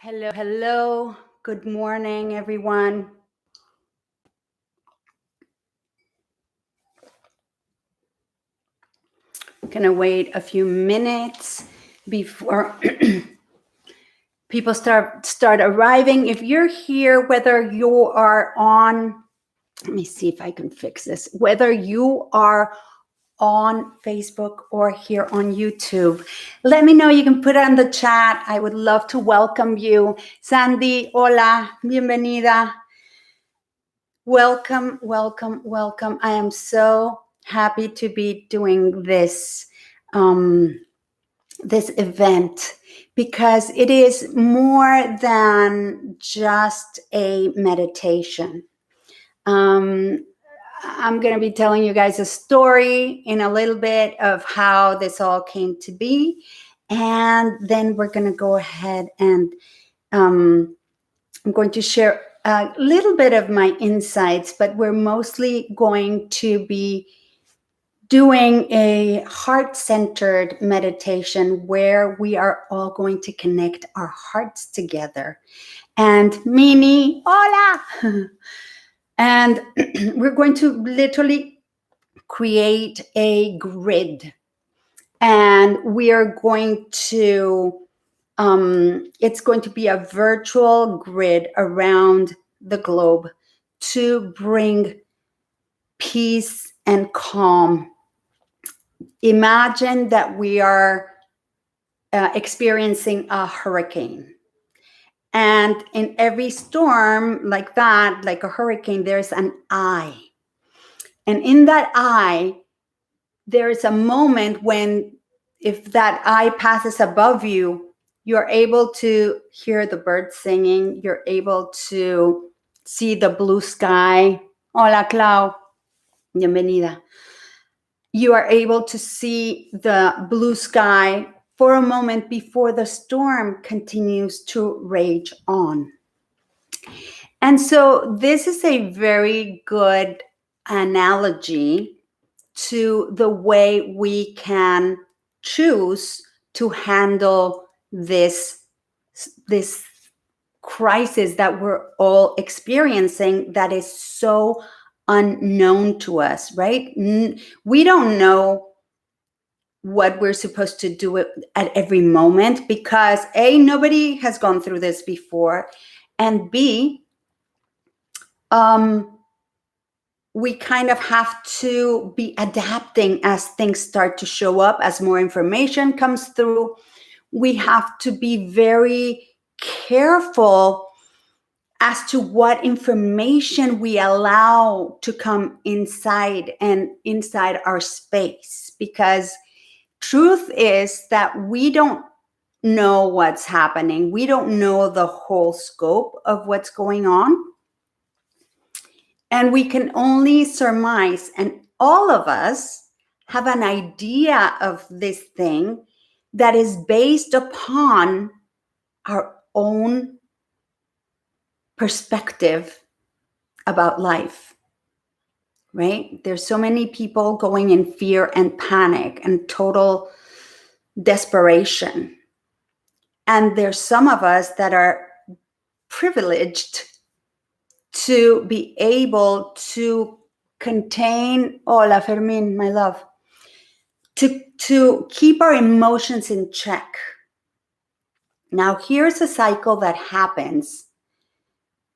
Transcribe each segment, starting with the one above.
Hello, hello. Good morning, everyone. Gonna wait a few minutes before people start arriving. If you're here, whether you are on, let me see if I can fix this. Whether you are on Facebook or here on YouTube, let me know. You can put it in the chat. I would love to welcome you. Sandy, hola, bienvenida. Welcome, welcome, welcome. I am so happy to be doing this this event because it is more than just a meditation. I'm going to be telling you guys a story in a little bit of how this all came to be, and then we're going to go ahead and I'm going to share a little bit of my insights, but we're mostly going to be doing a heart-centered meditation where we are all going to connect our hearts together. And Mini, hola! And we're going to literally create a grid. And we are going to it's going to be a virtual grid around the globe to bring peace and calm. Imagine that we are experiencing a hurricane. And in every storm like that, like a hurricane, there's an eye. And in that eye, there's a moment when if that eye passes above you, you're able to hear the birds singing. You're able to see the blue sky. Hola, Clau. Bienvenida. You are able to see the blue sky for a moment before the storm continues to rage on. And so this is a very good analogy to the way we can choose to handle this crisis that we're all experiencing that is so unknown to us, right? We don't know what we're supposed to do at every moment because A, nobody has gone through this before, and B, we kind of have to be adapting as things start to show up, as more information comes through. We have to be very careful as to what information we allow to come inside our space, because truth is that we don't know what's happening. We don't know the whole scope of what's going on. And we can only surmise, and all of us have an idea of this thing that is based upon our own perspective about life, right? There's so many people going in fear and panic and total desperation. And there's some of us that are privileged to be able to contain, hola Fermin, my love, to keep our emotions in check. Now, here's a cycle that happens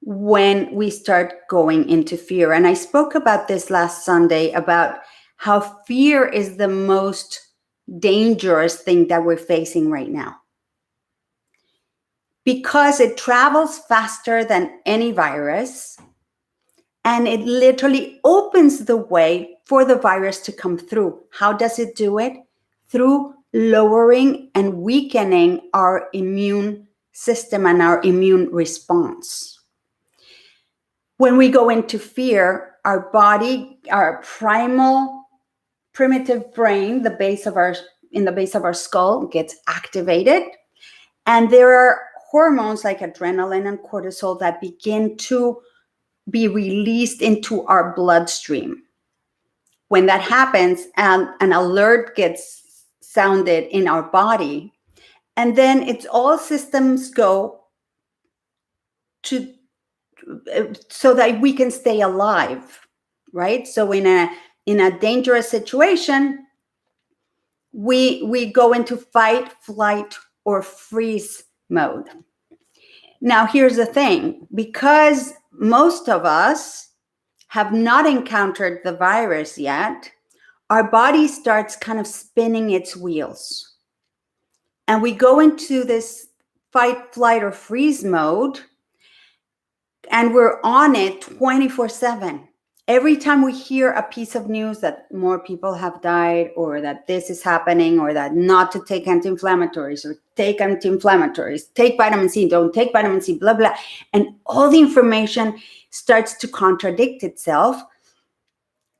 when we start going into fear. And I spoke about this last Sunday, about how fear is the most dangerous thing that we're facing right now, because it travels faster than any virus, and it literally opens the way for the virus to come through. How does it do it? Through lowering and weakening our immune system and our immune response. When we go into fear, our body, our primitive brain, in the base of our skull, gets activated, and there are hormones like adrenaline and cortisol that begin to be released into our bloodstream. When that happens, an alert gets sounded in our body, and then it's all systems go so that we can stay alive, right? So in a dangerous situation, we go into fight, flight, or freeze mode. Now, here's the thing, because most of us have not encountered the virus yet, our body starts kind of spinning its wheels. And we go into this fight, flight, or freeze mode, and we're on it 24/7. Every time we hear a piece of news that more people have died, or that this is happening, or that not to take anti-inflammatories, or take anti-inflammatories, take vitamin C, don't take vitamin C, blah, blah, and all the information starts to contradict itself,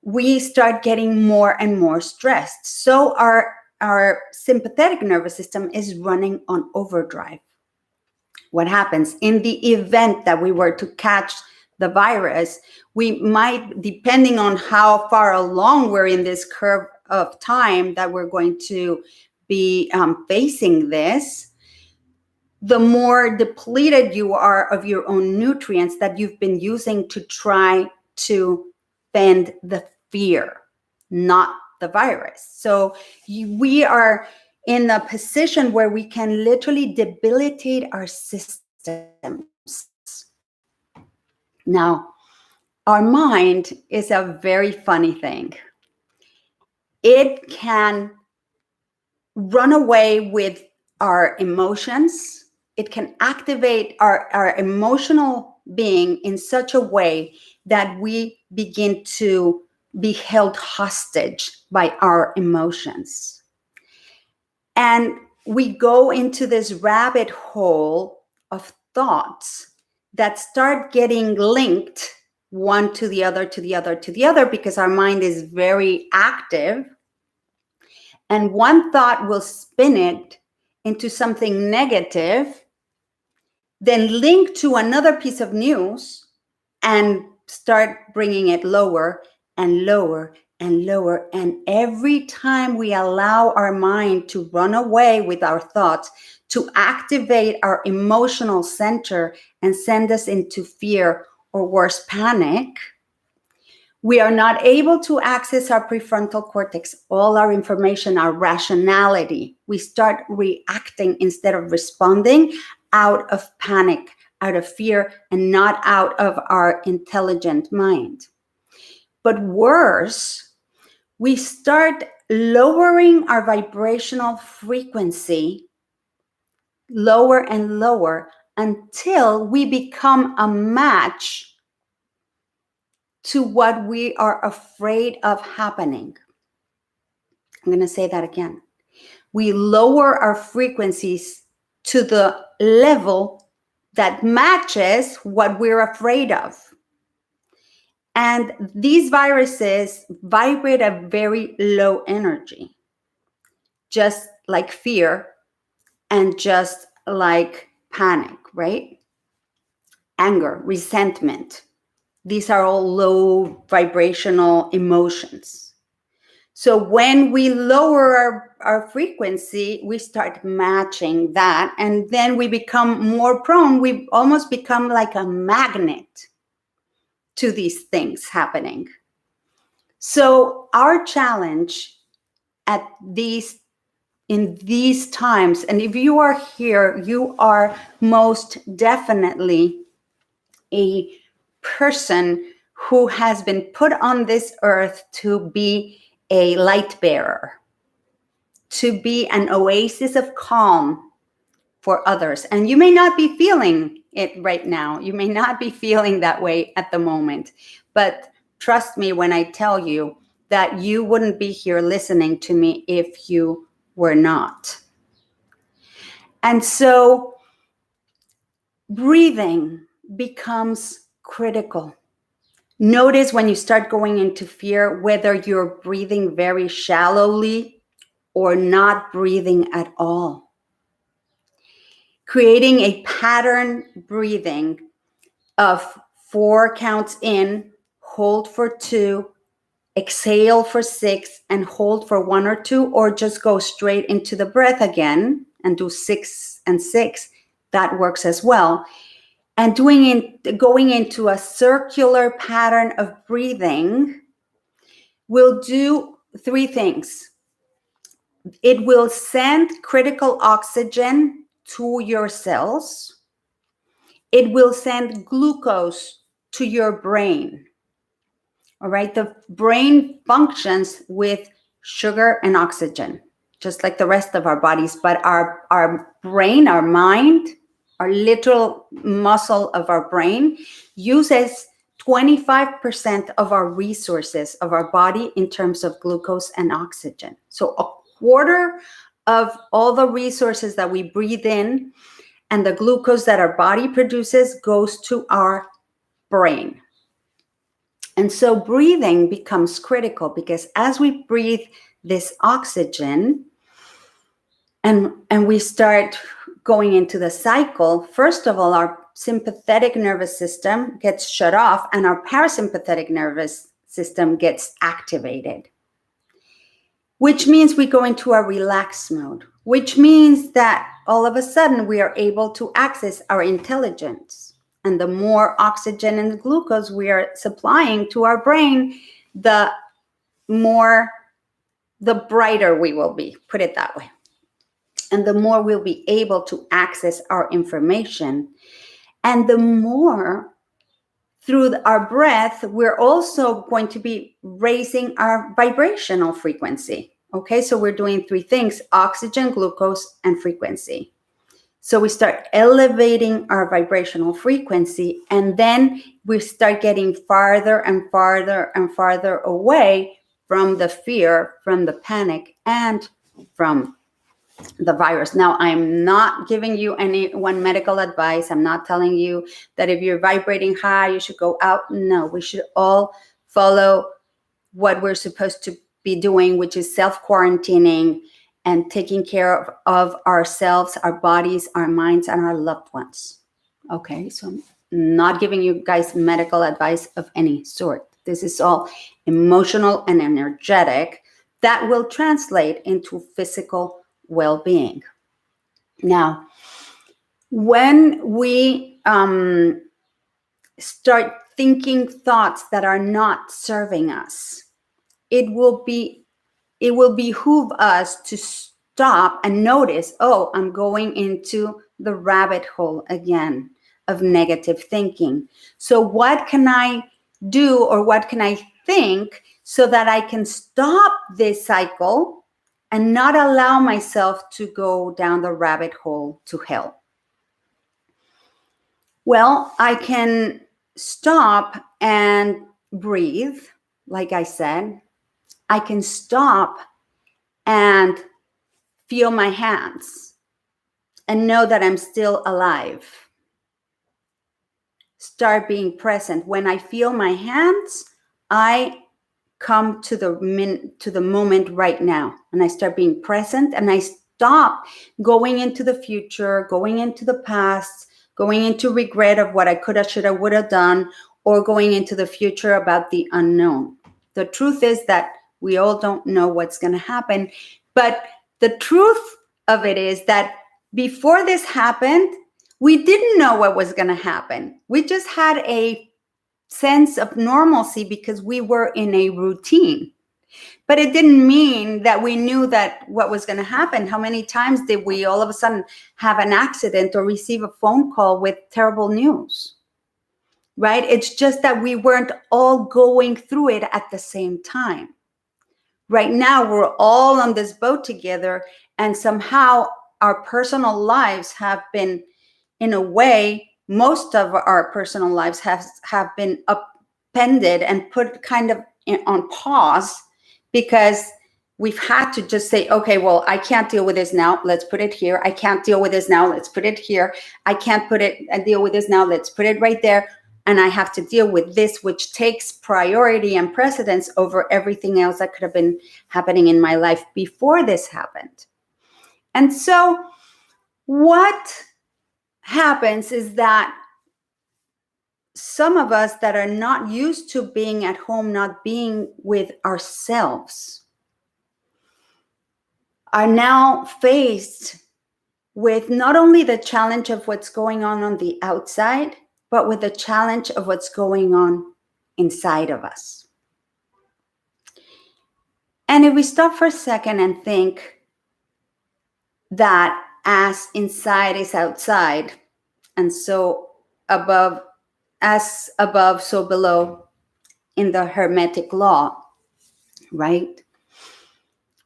we start getting more and more stressed. So our sympathetic nervous system is running on overdrive. What happens in the event that we were to catch the virus, we might, depending on how far along we're in this curve of time that we're going to be facing this, the more depleted you are of your own nutrients that you've been using to try to fend the fear, not the virus. So we are in a position where we can literally debilitate our systems. Now, our mind is a very funny thing. It can run away with our emotions. It can activate our emotional being in such a way that we begin to be held hostage by our emotions. And we go into this rabbit hole of thoughts that start getting linked one to the other, to the other, to the other, because our mind is very active. And one thought will spin it into something negative, then link to another piece of news and start bringing it lower and lower and lower. And every time we allow our mind to run away with our thoughts, to activate our emotional center and send us into fear or worse, panic, we are not able to access our prefrontal cortex, all our information, our rationality. We start reacting instead of responding out of panic, out of fear, and not out of our intelligent mind. But worse, we start lowering our vibrational frequency lower and lower until we become a match to what we are afraid of happening. I'm going to say that again. We lower our frequencies to the level that matches what we're afraid of. And these viruses vibrate at very low energy, just like fear and just like panic, right? Anger, resentment. These are all low vibrational emotions. So when we lower our frequency, we start matching that, and then we become more prone. We almost become like a magnet to these things happening. So our challenge in these times, and if you are here, you are most definitely a person who has been put on this earth to be a light bearer, to be an oasis of calm for others. And you may not be feeling it right now. You may not be feeling that way at the moment. But trust me when I tell you that you wouldn't be here listening to me if you were not. And so breathing becomes critical. Notice when you start going into fear, whether you're breathing very shallowly or not breathing at all. Creating a pattern breathing of 4 counts in, hold for 2, exhale for 6, and hold for 1 or 2, or just go straight into the breath again and do 6 and 6. That works as well. and going into a circular pattern of breathing will do three things. It will send critical oxygen to your cells. It will send glucose to your brain. All right, the brain functions with sugar and oxygen, just like the rest of our bodies, but our brain, our mind, our literal muscle of our brain uses 25% of our resources of our body in terms of glucose and oxygen. So a quarter of all the resources that we breathe in and the glucose that our body produces goes to our brain. And so breathing becomes critical because as we breathe this oxygen and we start going into the cycle, first of all, our sympathetic nervous system gets shut off and our parasympathetic nervous system gets activated, which means we go into a relaxed mode, which means that all of a sudden we are able to access our intelligence. And the more oxygen and glucose we are supplying to our brain, the brighter we will be, put it that way. And the more we'll be able to access our information. And the more through our breath, we're also going to be raising our vibrational frequency. Okay, so we're doing three things: oxygen, glucose, and frequency. So we start elevating our vibrational frequency, and then we start getting farther and farther and farther away from the fear, from the panic, and from the virus. Now, I'm not giving you one medical advice. I'm not telling you that if you're vibrating high, you should go out. No, we should all follow what we're supposed to be doing, which is self-quarantining and taking care of ourselves, our bodies, our minds, and our loved ones. Okay, so I'm not giving you guys medical advice of any sort. This is all emotional and energetic that will translate into physical well-being. Now, when we start thinking thoughts that are not serving us, it will behoove us to stop and notice, oh, I'm going into the rabbit hole again of negative thinking. So what can I do, or what can I think so that I can stop this cycle and not allow myself to go down the rabbit hole to hell? Well, I can stop and breathe, like I said. I can stop and feel my hands and know that I'm still alive. Start being present. When I feel my hands, I come to the moment right now, and I start being present, and I stop going into the future, going into the past, going into regret of what I coulda, shoulda, woulda done, or going into the future about the unknown. The truth is that we all don't know what's going to happen. But the truth of it is that before this happened, we didn't know what was going to happen. We just had a sense of normalcy because we were in a routine. But it didn't mean that we knew that what was going to happen. How many times did we all of a sudden have an accident or receive a phone call with terrible news? Right? It's just that we weren't all going through it at the same time. Right now, we're all on this boat together, and somehow our personal lives have been, in a way, most of our personal lives have been upended and put kind of on pause because we've had to just say, okay, well, I can't deal with this now. Let's put it here. I can't deal with this now. Let's put it here. I can't deal with this now. Let's put it right there. And I have to deal with this, which takes priority and precedence over everything else that could have been happening in my life before this happened. And so what happens is that some of us that are not used to being at home, not being with ourselves, are now faced with not only the challenge of what's going on the outside, but with the challenge of what's going on inside of us. And if we stop for a second and think that as inside is outside, and so above, as above, so below in the Hermetic law, right?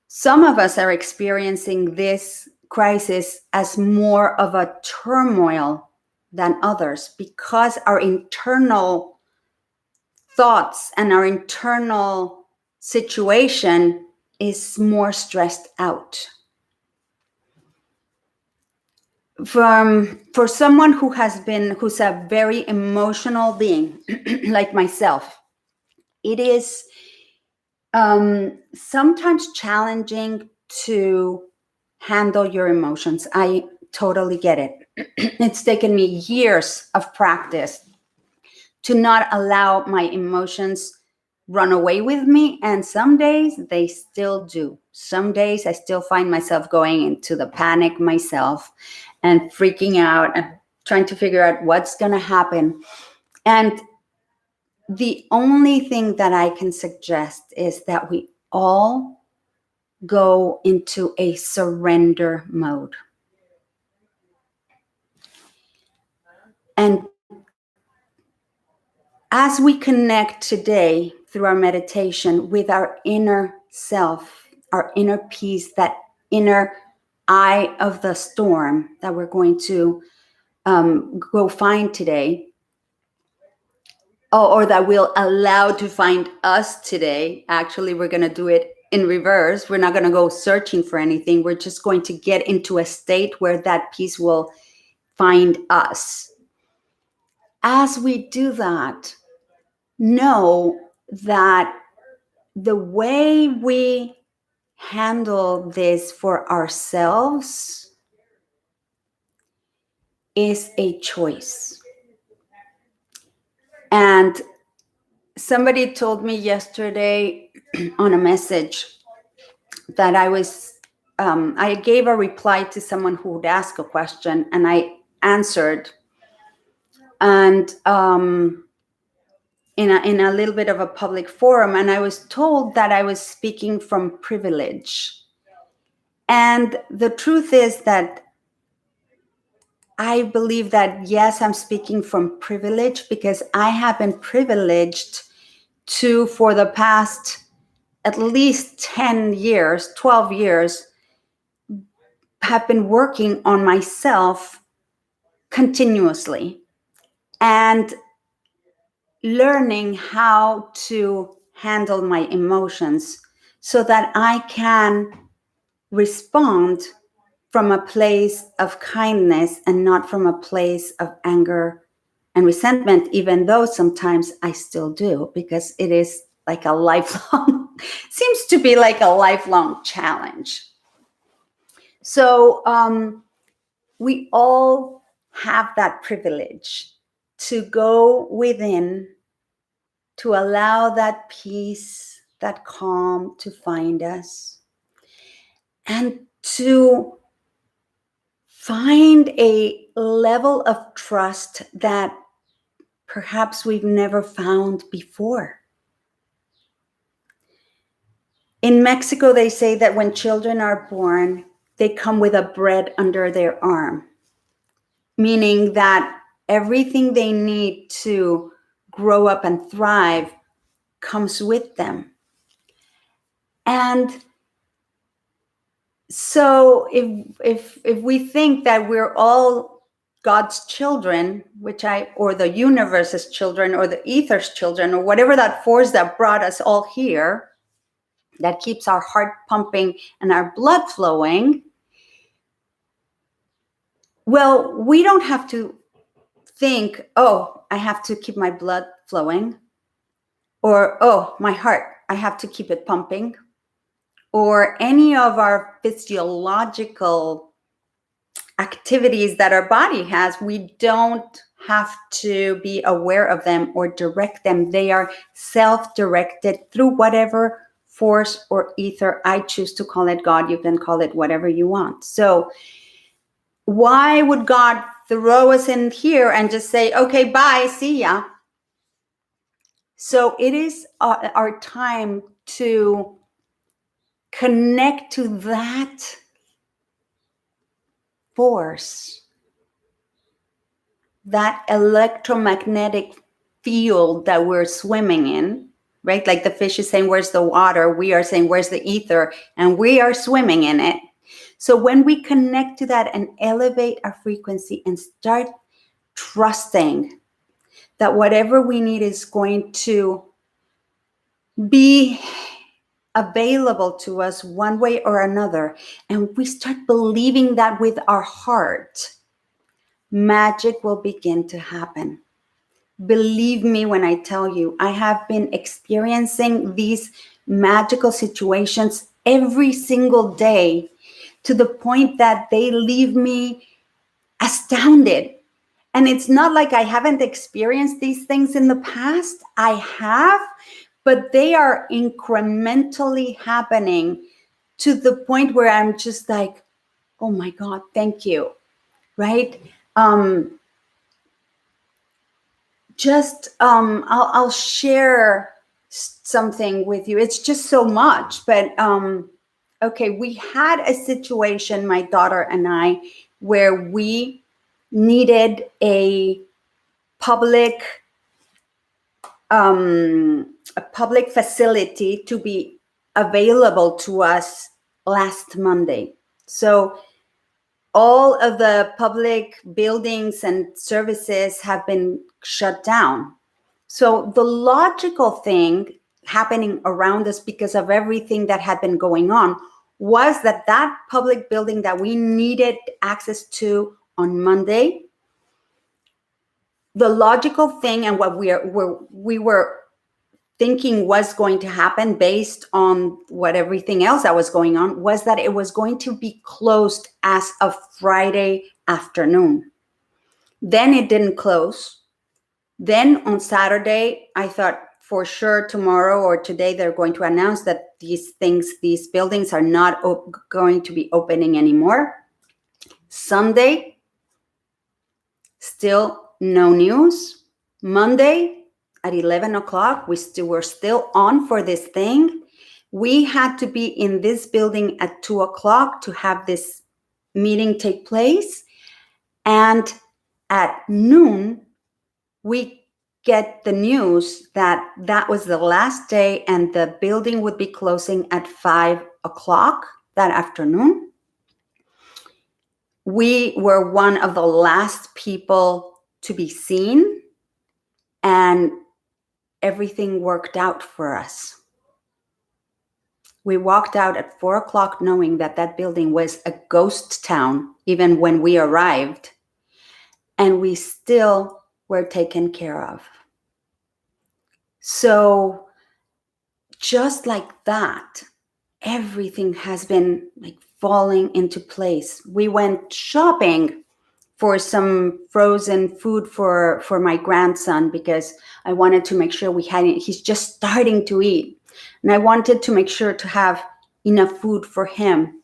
Some of us are experiencing this crisis as more of a turmoil than others because our internal thoughts and our internal situation is more stressed out. For someone who's a very emotional being like myself, it is sometimes challenging to handle your emotions. I totally get it. It's taken me years of practice to not allow my emotions run away with me. And some days they still do. Some days I still find myself going into the panic myself and freaking out and trying to figure out what's going to happen. And the only thing that I can suggest is that we all go into a surrender mode. And as we connect today through our meditation with our inner self, our inner peace, that inner eye of the storm that we're going to go find today, or that we'll allow to find us today. Actually, we're going to do it in reverse. We're not going to go searching for anything. We're just going to get into a state where that peace will find us. As we do that, know that the way we handle this for ourselves is a choice. And somebody told me yesterday on a message that I gave a reply to someone who would ask a question, and I answered. And in a little bit of a public forum, and I was told that I was speaking from privilege. And the truth is that I believe that, yes, I'm speaking from privilege because I have been privileged to, for the past at least 10 years, 12 years, have been working on myself continuously and learning how to handle my emotions so that I can respond from a place of kindness and not from a place of anger and resentment, even though sometimes I still do, because it is like a lifelong, seems to be like a lifelong challenge. So we all have that privilege to go within, to allow that peace, that calm to find us, and to find a level of trust that perhaps we've never found before. In Mexico, they say that when children are born, they come with a bread under their arm, meaning that everything they need to grow up and thrive comes with them. And so if we think that we're all God's children, or the universe's children, or the ether's children, or whatever that force that brought us all here, that keeps our heart pumping and our blood flowing, well, we don't have to think, oh, I have to keep my blood flowing, or, oh, my heart, I have to keep it pumping, or any of our physiological activities that our body has. We don't have to be aware of them or direct them. They are self-directed through whatever force or ether. I choose to call it God. You can call it whatever you want. So why would God throw us in here and just say, okay, bye, see ya. So it is our time to connect to that force, that electromagnetic field that we're swimming in, right? Like the fish is saying, where's the water? We are saying, where's the ether? And we are swimming in it. So when we connect to that and elevate our frequency and start trusting that whatever we need is going to be available to us one way or another, and we start believing that with our heart, magic will begin to happen. Believe me when I tell you, I have been experiencing these magical situations every single day to the point that they leave me astounded. And it's not like I haven't experienced these things in the past. I have, but they are incrementally happening to the point where I'm just like, oh my God, thank you, right? I'll share something with you. It's just so much, but okay, we had a situation, my daughter and I, where we needed a public facility to be available to us last Monday. So all of the public buildings and services have been shut down. So the logical thing happening around us because of everything that had been going on was that that public building that we needed access to on Monday, the logical thing and what we were thinking was going to happen based on what everything else that was going on was that it was going to be closed as of Friday afternoon. Then it didn't close. Then on Saturday, I thought for sure tomorrow or today they're going to announce that these buildings are not going to be opening anymore. Sunday, still no news. Monday at 11 o'clock, we're still on for this thing. We had to be in this building at 2 o'clock to have this meeting take place. And at noon, we get the news that that was the last day and the building would be closing at 5 o'clock that afternoon. We were one of the last people to be seen, and everything worked out for us. We walked out at 4 o'clock knowing that that building was a ghost town, even when we arrived, and we still were taken care of. So just like that, everything has been like falling into place. We went shopping for some frozen food for my grandson because I wanted to make sure he's just starting to eat. And I wanted to make sure to have enough food for him.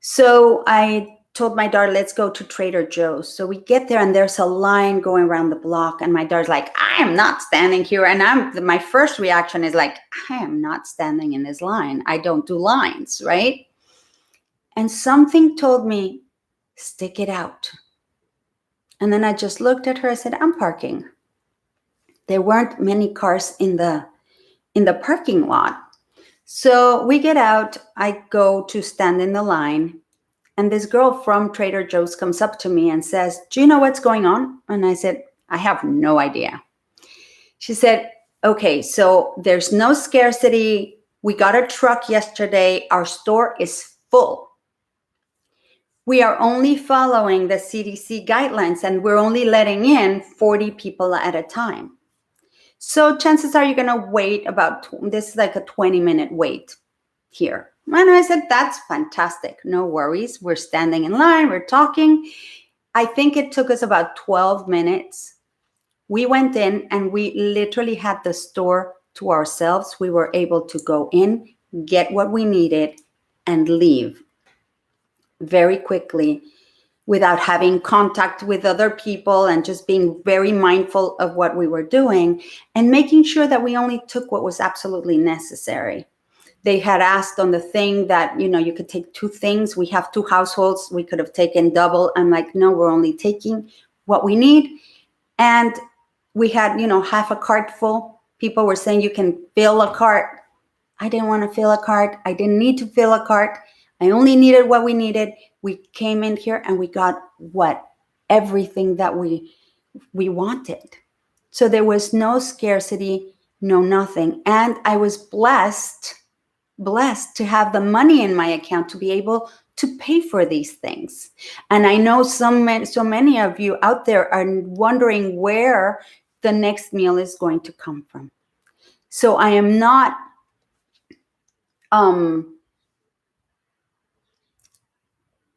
So I told my daughter, let's go to Trader Joe's. So we get there and there's a line going around the block. And my daughter's like, I am not standing here. And my first reaction is like, I am not standing in this line. I don't do lines, right? And something told me, stick it out. And then I just looked at her. I said, I'm parking. There weren't many cars in the parking lot. So we get out. I go to stand in the line. And this girl from Trader Joe's comes up to me and says, do you know what's going on? And I said, I have no idea. She said, okay, so there's no scarcity. We got a truck yesterday. Our store is full. We are only following the CDC guidelines and we're only letting in 40 people at a time. So chances are you're going to wait this is like a 20-minute wait here. And I said, that's fantastic. No worries. We're standing in line. We're talking. I think it took us about 12 minutes. We went in and we literally had the store to ourselves. We were able to go in, get what we needed, and leave very quickly. without having contact with other people, and just being very mindful of what we were doing and making sure that we only took what was absolutely necessary. They had asked on the thing that, you could take 2 things. We have 2 households. We could have taken double. I'm like, no, we're only taking what we need. And we had, half a cart full. People were saying you can fill a cart. I didn't want to fill a cart. I didn't need to fill a cart. I only needed what we needed. We came in here and we got everything that we wanted. So there was no scarcity, no nothing. And I was blessed to have the money in my account to be able to pay for these things. And I know so many of you out there are wondering where the next meal is going to come from. So I am not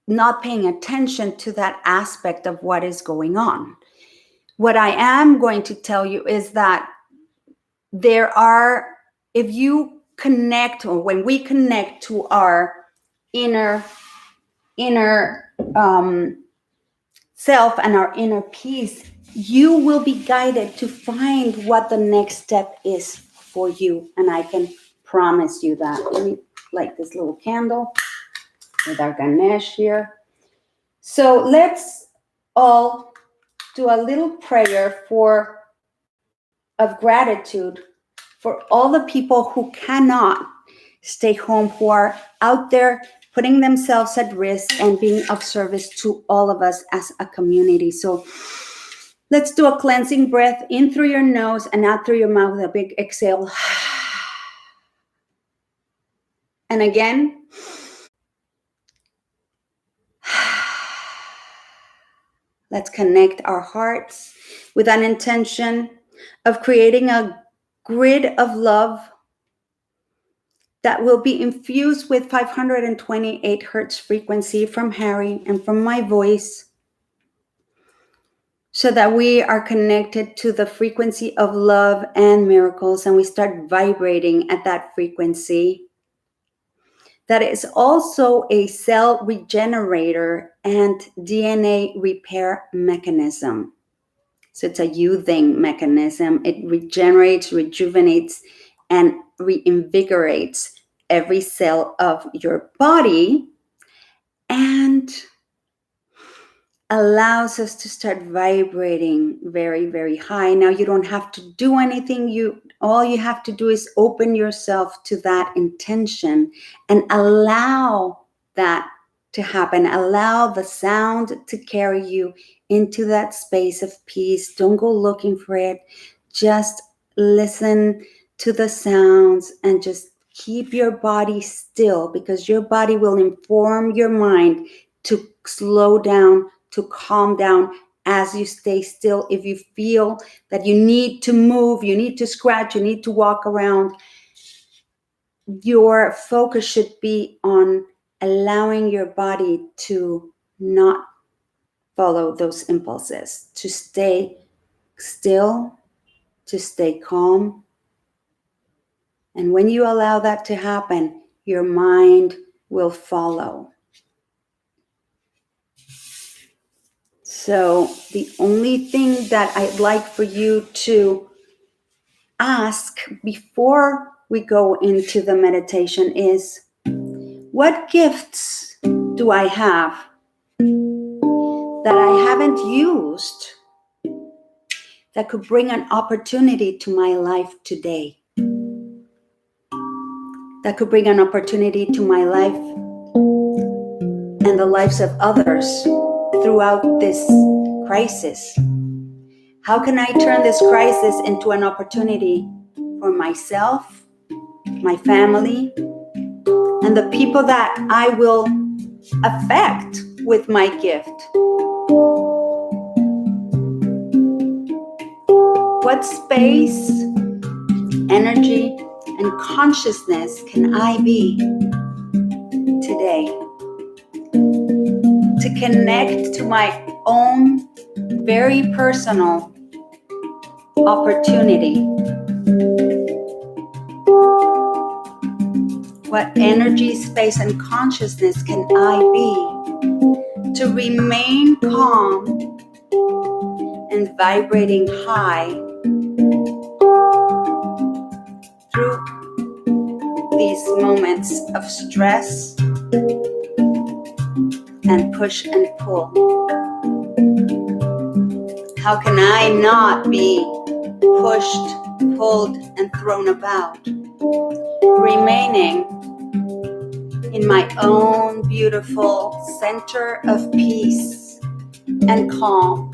not paying attention to that aspect of what is going on. What I am going to tell you is that if you connect, or when we connect to our inner self and our inner peace, you will be guided to find what the next step is for you. And I can promise you that. Let me light this little candle with our Ganesh here. So let's all do a little prayer of gratitude for all the people who cannot stay home, who are out there putting themselves at risk and being of service to all of us as a community. So let's do a cleansing breath in through your nose and out through your mouth with a big exhale. And again. Let's connect our hearts with an intention of creating a grid of love that will be infused with 528 hertz frequency from Harry and from my voice, so that we are connected to the frequency of love and miracles, and we start vibrating at that frequency. That is also a cell regenerator and DNA repair mechanism. So it's a youthing mechanism. It regenerates, rejuvenates, and reinvigorates every cell of your body and allows us to start vibrating very, very high. Now, you don't have to do anything. All you have to do is open yourself to that intention and allow that to happen. Allow the sound to carry you into that space of peace. Don't go looking for it. Just listen to the sounds and just keep your body still, because your body will inform your mind to slow down, to calm down as you stay still. If you feel that you need to move, you need to scratch, you need to walk around, your focus should be on allowing your body to not follow those impulses, to stay still, to stay calm. And when you allow that to happen, your mind will follow. So the only thing that I'd like for you to ask before we go into the meditation is, what gifts do I have that I haven't used that could bring an opportunity to my life today? That could bring an opportunity to my life and the lives of others throughout this crisis. How can I turn this crisis into an opportunity for myself, my family, and the people that I will affect with my gift? What space, energy, and consciousness can I be today to connect to my own very personal opportunity? What energy, space, and consciousness can I be to remain calm and vibrating high through these moments of stress and push and pull. How can I not be pushed, pulled, and thrown about? Remaining in my own beautiful center of peace and calm.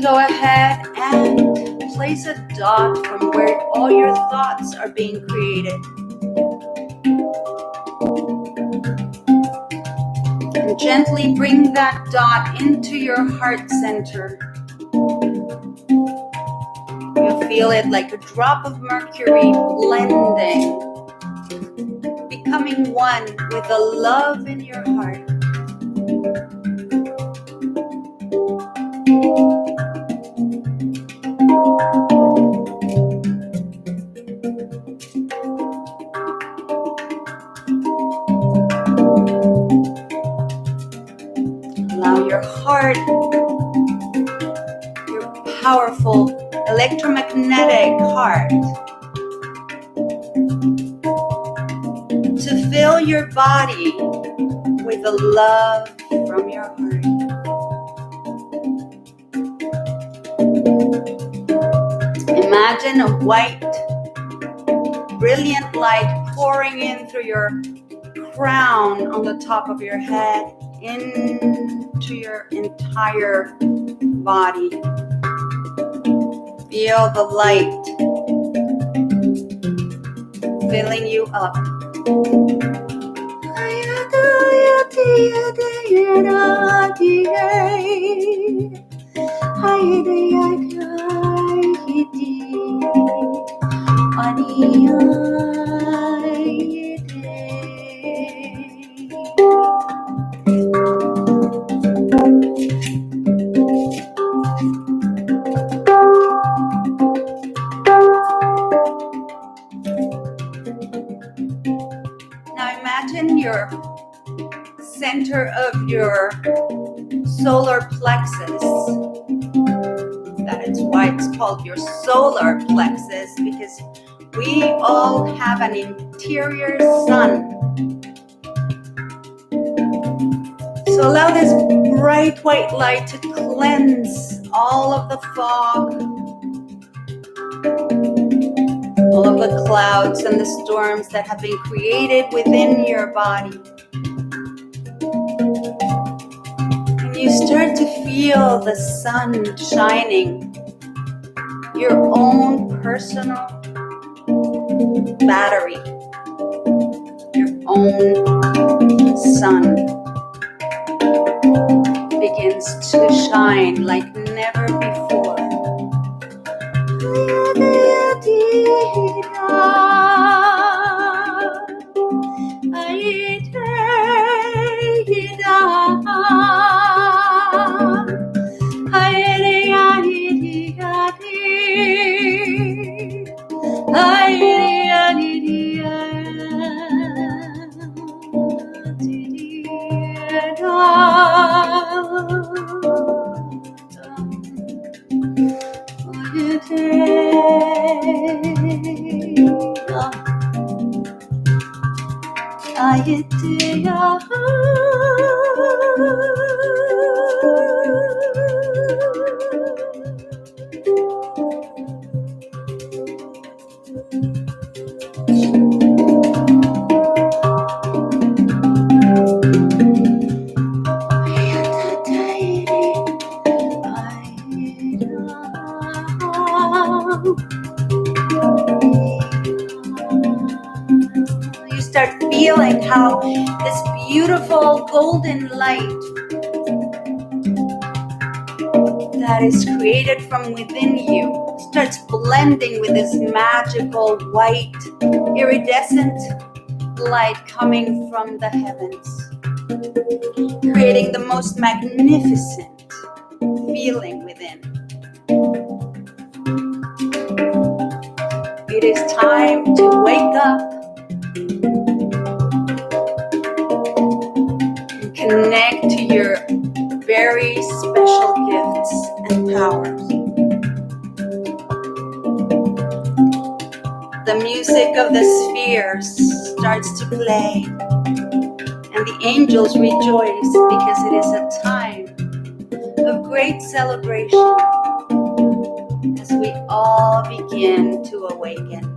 Go ahead and place a dot from where all your thoughts are being created. And gently bring that dot into your heart center. You'll feel it like a drop of mercury blending, becoming one with the love in your heart. Allow your heart, your powerful electromagnetic heart, to fill your body with the love from your heart. Imagine a white, brilliant light pouring in through your crown on the top of your head into your entire body. Feel the light filling you up. Now imagine your center of your solar plexus. That is why it's called your solar plexus, because we all have an interior sun. So allow this bright white light to cleanse all of the fog, all of the clouds and the storms that have been created within your body. And you start to feel the sun shining, your own personal battery, your own sun begins to shine like never before. how this beautiful golden light that is created from within you starts blending with this magical white iridescent light coming from the heavens, creating the most magnificent feeling within. It is time to wake up and connect to your very special gifts and powers. The music of the spheres starts to play, and the angels rejoice because it is a time of great celebration as we all begin to awaken.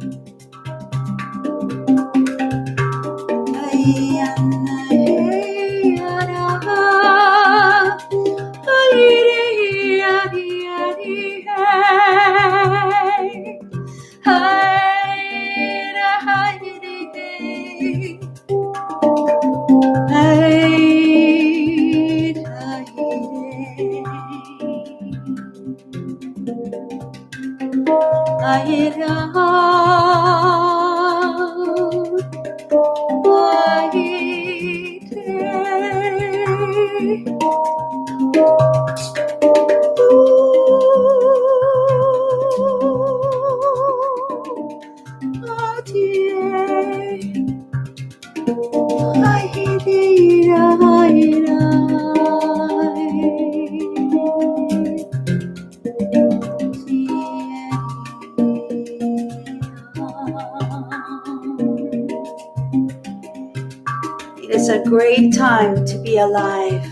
It is a great time to be alive.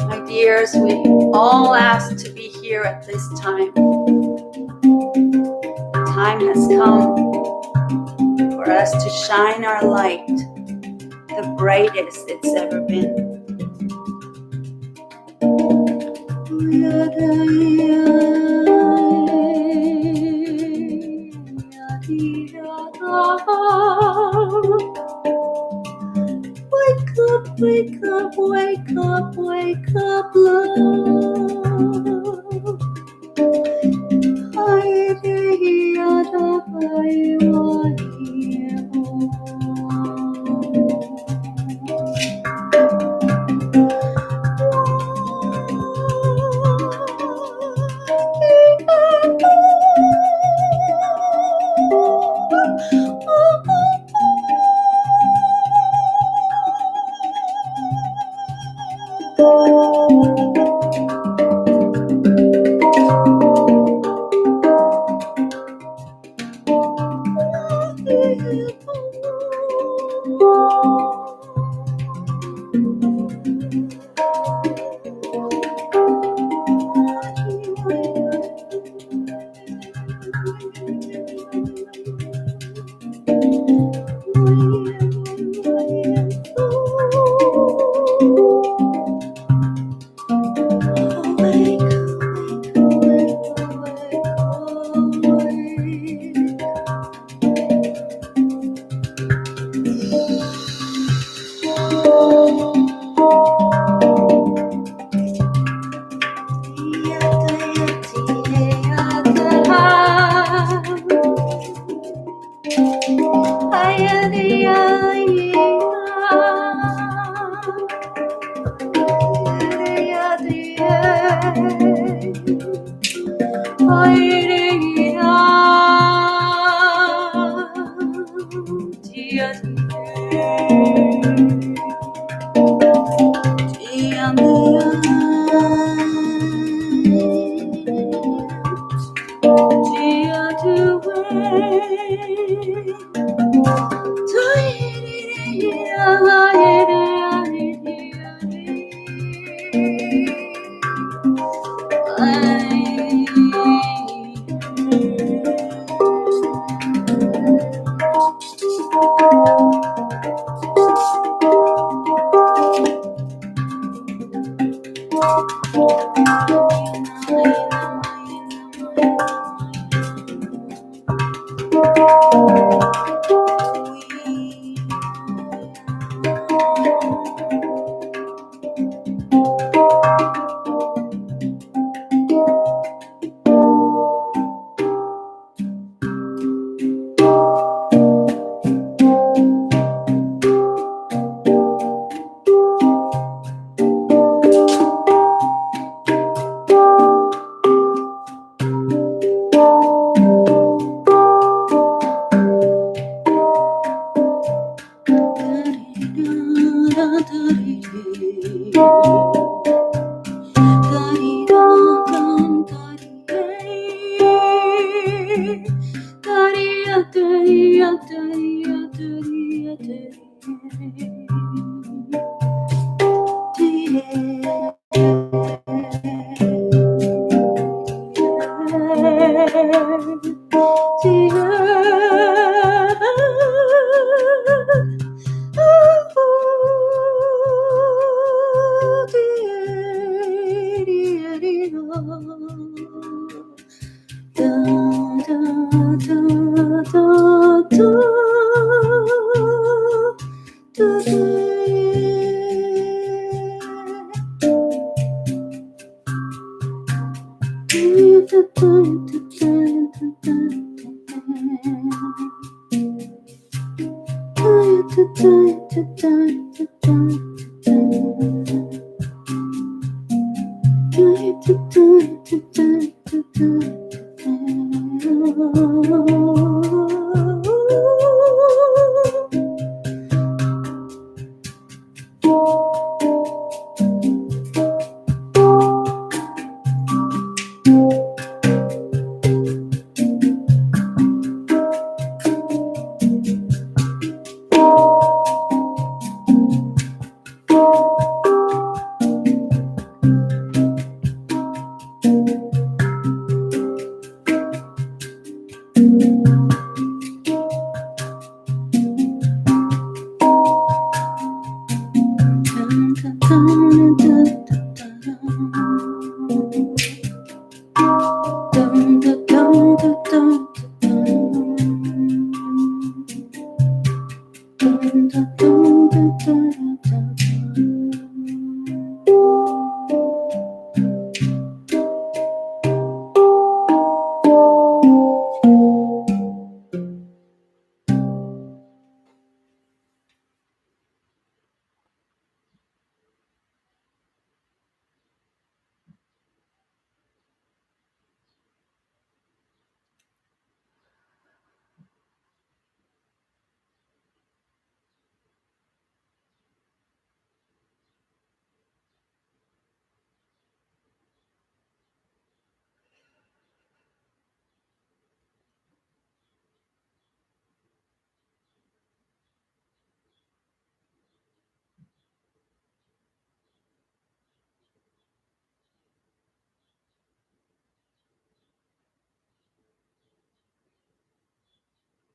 My dears, we all asked to be here at this time. The time has come for us to shine our light, the brightest it's ever been. Wake up, wake up, wake up, wake up, love.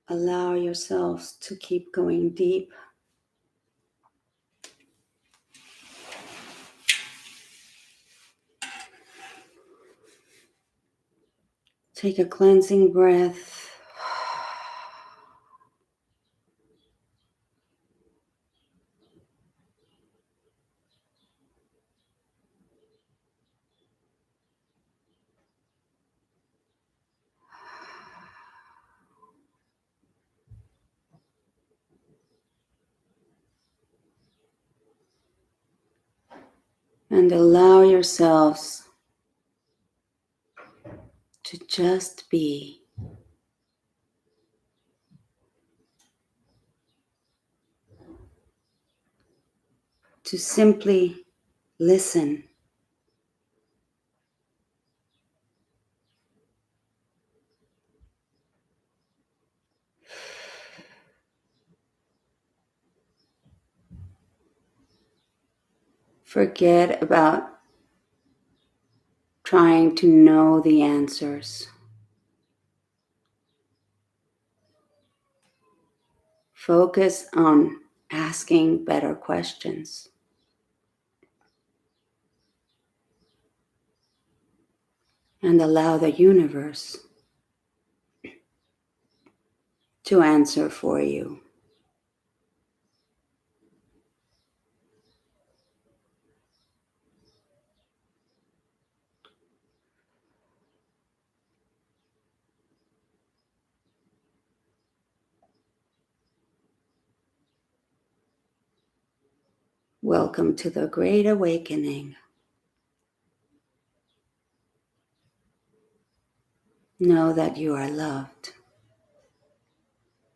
Allow yourselves to keep going deep. Take a cleansing breath. And allow yourselves to just be. To simply listen. Forget about trying to know the answers. Focus on asking better questions. And allow the universe to answer for you. Welcome to the Great Awakening. Know that you are loved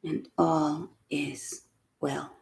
and all is well.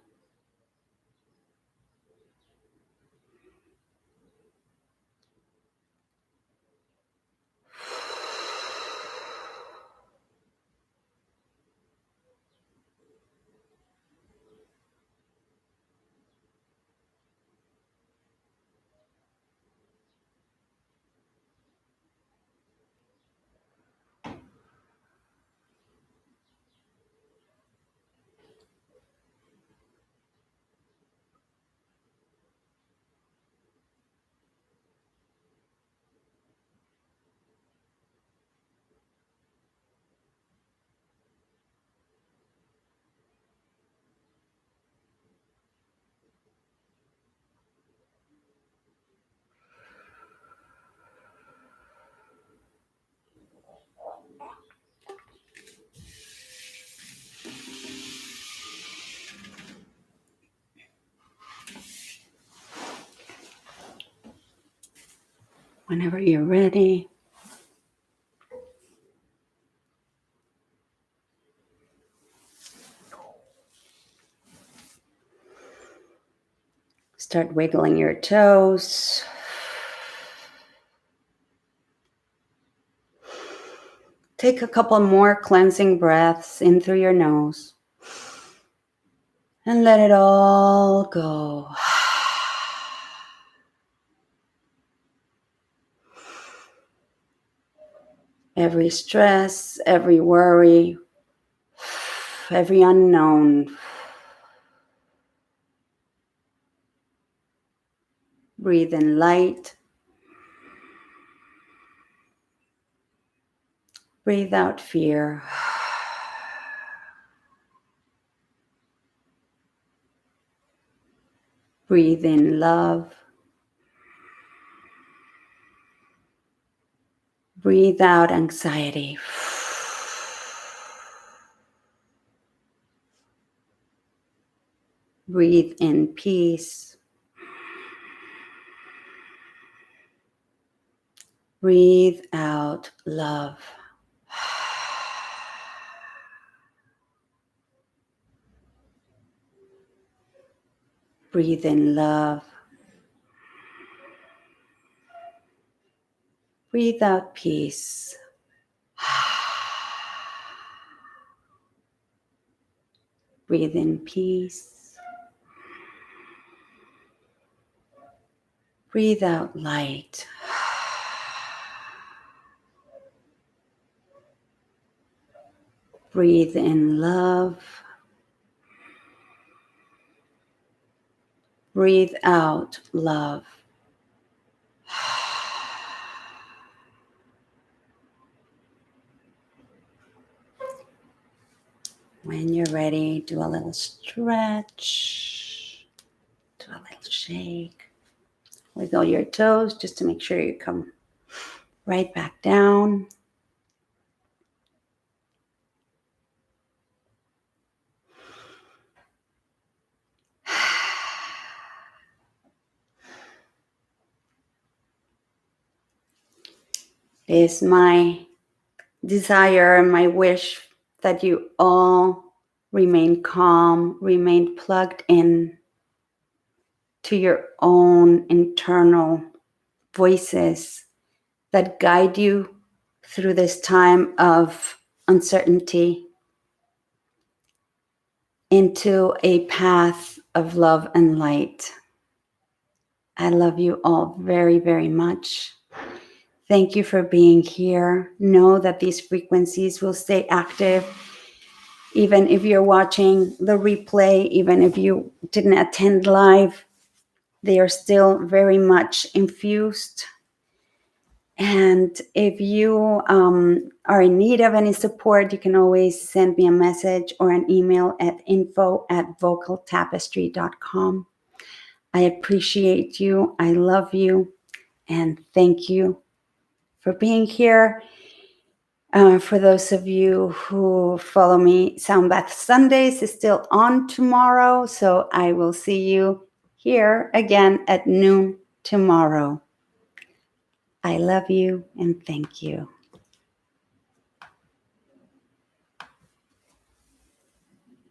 Whenever you're ready. Start wiggling your toes. Take a couple more cleansing breaths in through your nose. And let it all go. Every stress, every worry, every unknown. Breathe in light. Breathe out fear. Breathe in love. Breathe out anxiety. Breathe in peace. Breathe out love. Breathe in love. Breathe out peace. Breathe in peace. Breathe out light. Breathe in love. Breathe out love. When you're ready, do a little stretch. Do a little shake. Wiggle your toes just to make sure you come right back down. It is my desire and my wish that you all remain calm, remain plugged in to your own internal voices that guide you through this time of uncertainty into a path of love and light. I love you all very, very much. Thank you for being here. Know that these frequencies will stay active. Even if you're watching the replay, even if you didn't attend live, they are still very much infused. And if you are in need of any support, you can always send me a message or an email at info@vocaltapestry.com. I appreciate you. I love you. And thank you for being here. For those of you who follow me, Sound Bath Sundays is still on tomorrow. So I will see you here again at noon tomorrow. I love you and thank you.